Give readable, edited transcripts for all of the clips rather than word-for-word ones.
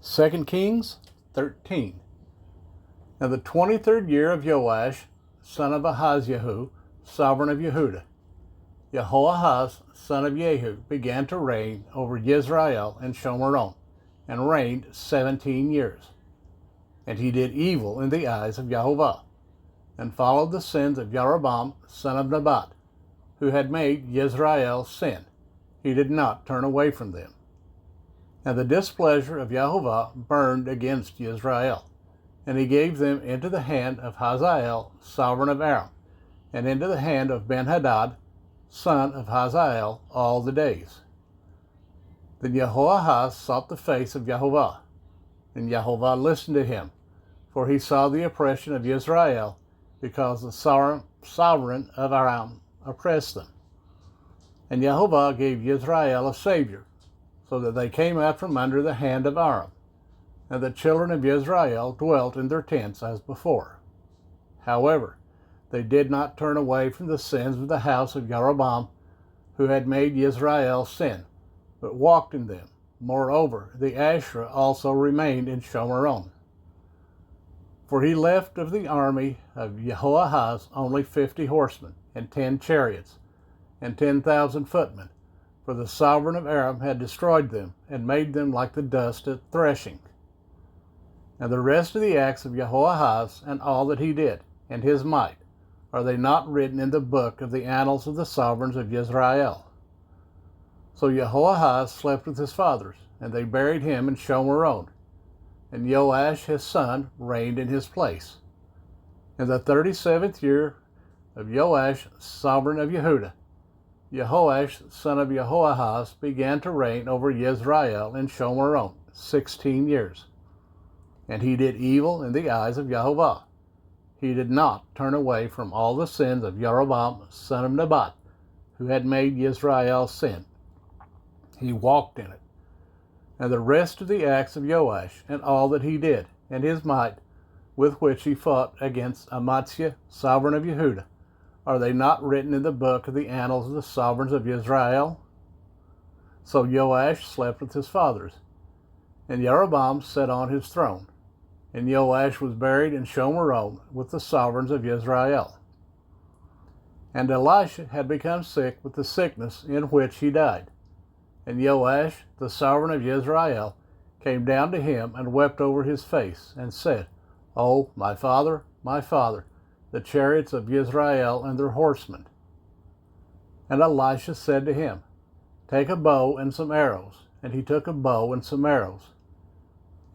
2 Kings 13. Now the 23rd year of Joash, son of Ahaziah, sovereign of Yehudah, Jehoahaz, son of Jehu, began to reign over Israel and Shomeron, and reigned 17 years. And he did evil in the eyes of Jehovah, and followed the sins of Jeroboam, son of Nebat, who had made Israel sin. He did not turn away from them. And the displeasure of Jehovah burned against Israel, and he gave them into the hand of Hazael, sovereign of Aram, and into the hand of Benhadad, son of Hazael, all the days. Then Jehoahaz sought the face of Jehovah, and Jehovah listened to him, for he saw the oppression of Israel, because the sovereign of Aram oppressed them. And Jehovah gave Israel a savior, so that they came out from under the hand of Aram, and the children of Israel dwelt in their tents as before. However, they did not turn away from the sins of the house of Jeroboam, who had made Israel sin, but walked in them. Moreover, the Asherah also remained in Shomeron. For he left of the army of Jehoahaz only 50 horsemen, and 10 chariots, and 10,000 footmen, for the sovereign of Aram had destroyed them, and made them like the dust at threshing. And the rest of the acts of Jehoahaz, and all that he did, and his might, are they not written in the book of the annals of the sovereigns of Israel? So Jehoahaz slept with his fathers, and they buried him in Shomeron. And Joash his son reigned in his place. In the 37th year of Joash, sovereign of Yehudah, Jehoash, son of Jehoahaz, began to reign over Israel in Shomeron 16 years. And he did evil in the eyes of Jehovah. He did not turn away from all the sins of Jeroboam, son of Nebat, who had made Israel sin. He walked in it. And the rest of the acts of Joash, and all that he did, and his might, with which he fought against Amaziah, sovereign of Yehudah, are they not written in the book of the annals of the sovereigns of Israel? So Joash slept with his fathers, and Jeroboam sat on his throne, and Joash was buried in Shomeron with the sovereigns of Israel. And Elisha had become sick with the sickness in which he died. And Joash, the sovereign of Israel, came down to him and wept over his face, and said, O my father, the chariots of Israel and their horsemen. And Elisha said to him, Take a bow and some arrows. And he took a bow and some arrows.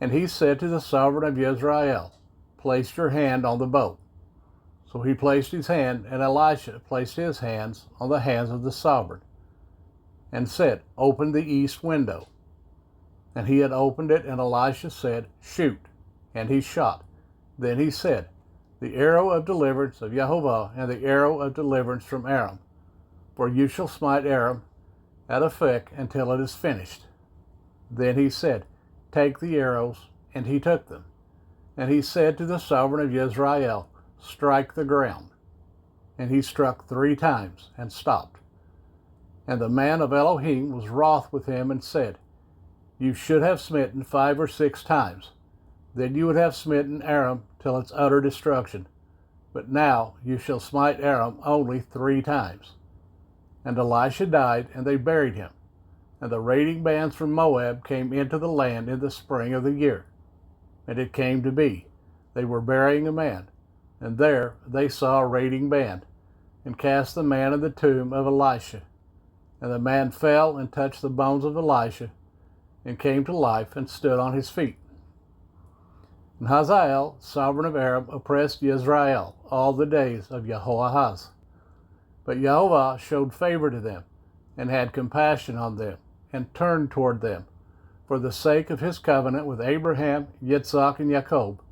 And he said to the sovereign of Israel, Place your hand on the bow. So he placed his hand, and Elisha placed his hands on the hands of the sovereign, and said, Open the east window. And he had opened it, and Elisha said, Shoot. And he shot. Then he said, The arrow of deliverance of Jehovah, and the arrow of deliverance from Aram. For you shall smite Aram at Aphek until it is finished. Then he said, Take the arrows. And he took them. And he said to the sovereign of Israel, Strike the ground. And he struck 3 times, and stopped. And the man of Elohim was wroth with him, and said, You should have smitten 5 or 6 times. Then you would have smitten Aram till its utter destruction. But now you shall smite Aram only 3 times. And Elisha died, and they buried him. And the raiding bands from Moab came into the land in the spring of the year. And it came to be, they were burying a man, and there they saw a raiding band, and cast the man in the tomb of Elisha. And the man fell and touched the bones of Elisha, and came to life and stood on his feet. And Hazael, sovereign of Aram, oppressed Israel all the days of Jehoahaz. But Jehovah showed favor to them, and had compassion on them, and turned toward them, for the sake of his covenant with Abraham, Yitzhak, and Jacob,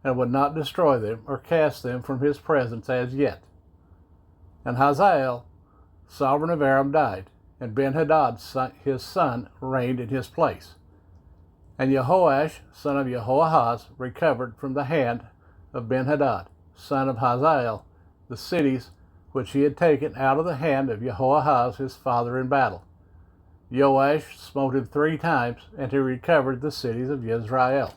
and would not destroy them or cast them from his presence as yet. And Hazael, sovereign of Aram, died, and Benhadad, his son, reigned in his place. And Jehoash, son of Jehoahaz, recovered from the hand of Benhadad, son of Hazael, the cities which he had taken out of the hand of Jehoahaz his father in battle. Joash smote him 3 times, and he recovered the cities of Israel.